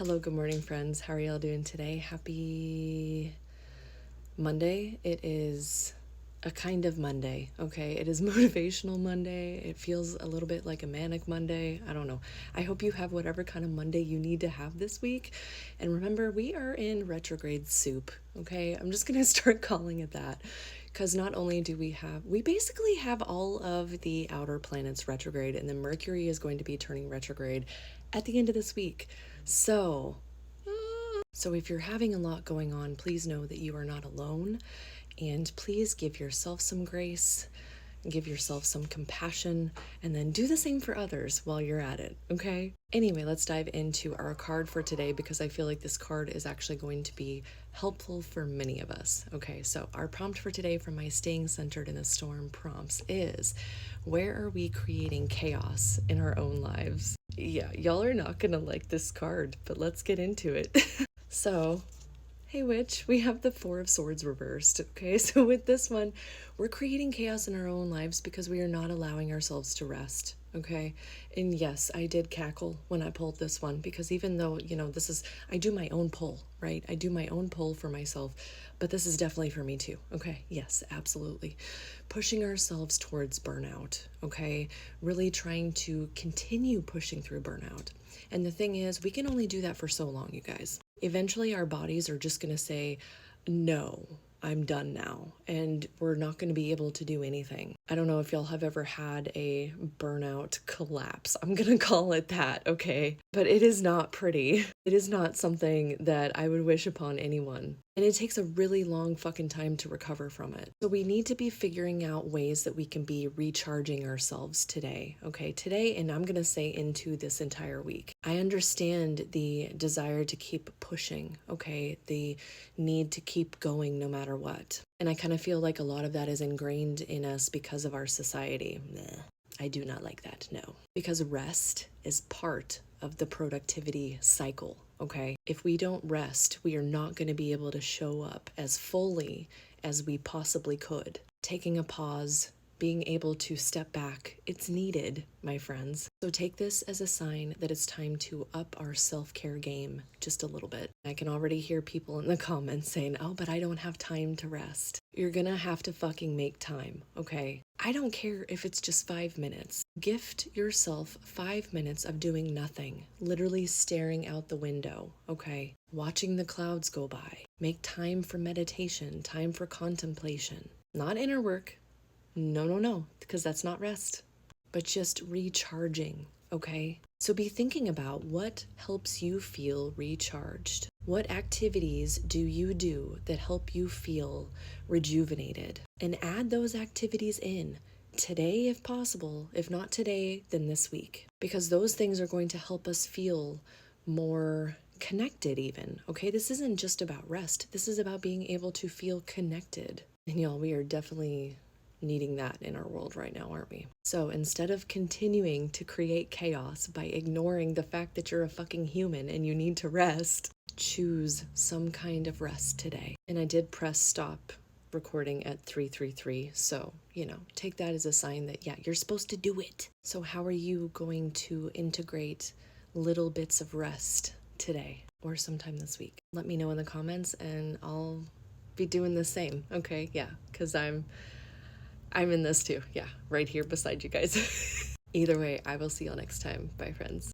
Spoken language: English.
Hello, good morning, friends. How are y'all doing today? Happy Monday. It is a kind of Monday, okay? It is Motivational Monday. It feels a little bit like a manic Monday. I don't know. I hope you have whatever kind of Monday you need to have this week. And remember, we are in retrograde soup, okay? I'm just gonna start calling it that. Because not only do we basically have all of the outer planets retrograde, and then Mercury is going to be turning retrograde at the end of this week. So if you're having a lot going on, please know that you are not alone, and please give yourself some grace, give yourself some compassion, and then do the same for others while you're at it, okay? Anyway, let's dive into our card for today because I feel like this card is actually going to be helpful for many of us. Okay, so our prompt for today from my Staying Centered in a Storm prompts is, where are we creating chaos in our own lives? Yeah, y'all are not gonna like this card, but let's get into it. So, hey witch, we have the Four of Swords reversed, okay? So with this one, we're creating chaos in our own lives because we are not allowing ourselves to rest, okay? And yes, I did cackle when I pulled this one because even though, I do my own pull, right? I do my own pull for myself, but this is definitely for me too, okay? Yes, absolutely. Pushing ourselves towards burnout, okay? Really trying to continue pushing through burnout. And the thing is, we can only do that for so long, you guys. Eventually, our bodies are just going to say, no, I'm done now, and we're not going to be able to do anything. I don't know if y'all have ever had a burnout collapse. I'm going to call it that, okay? But it is not pretty. It is not something that I would wish upon anyone. And it takes a really long fucking time to recover from it. So we need to be figuring out ways that we can be recharging ourselves today, okay? Today, and I'm going to say into this entire week. I understand the desire to keep pushing, okay? The need to keep going no matter what. And I kind of feel like a lot of that is ingrained in us because of our society. Nah, I do not like that, no. Because rest is part of the productivity cycle, okay? If we don't rest, we are not going to be able to show up as fully as we possibly could. Taking a pause, being able to step back, it's needed, my friends. So take this as a sign that it's time to up our self-care game just a little bit. I can already hear people in the comments saying, oh, but I don't have time to rest. You're gonna have to fucking make time, okay? I don't care if it's just 5 minutes. Gift yourself 5 minutes of doing nothing, literally staring out the window, okay? Watching the clouds go by. Make time for meditation, time for contemplation. Not inner work. No, because that's not rest, but just recharging, okay? So be thinking about what helps you feel recharged. What activities do you do that help you feel rejuvenated? And add those activities in today if possible. If not today, then this week. Because those things are going to help us feel more connected even, okay? This isn't just about rest. This is about being able to feel connected. And y'all, we are definitely needing that in our world right now, aren't we? So instead of continuing to create chaos by ignoring the fact that you're a fucking human and you need to rest, choose some kind of rest today. And I did press stop recording at 333, so, take that as a sign that, yeah, you're supposed to do it. So how are you going to integrate little bits of rest today or sometime this week? Let me know in the comments and I'll be doing the same, okay? Yeah, because I'm in this too. Yeah, right here beside you guys. Either way, I will see y'all next time. Bye, friends.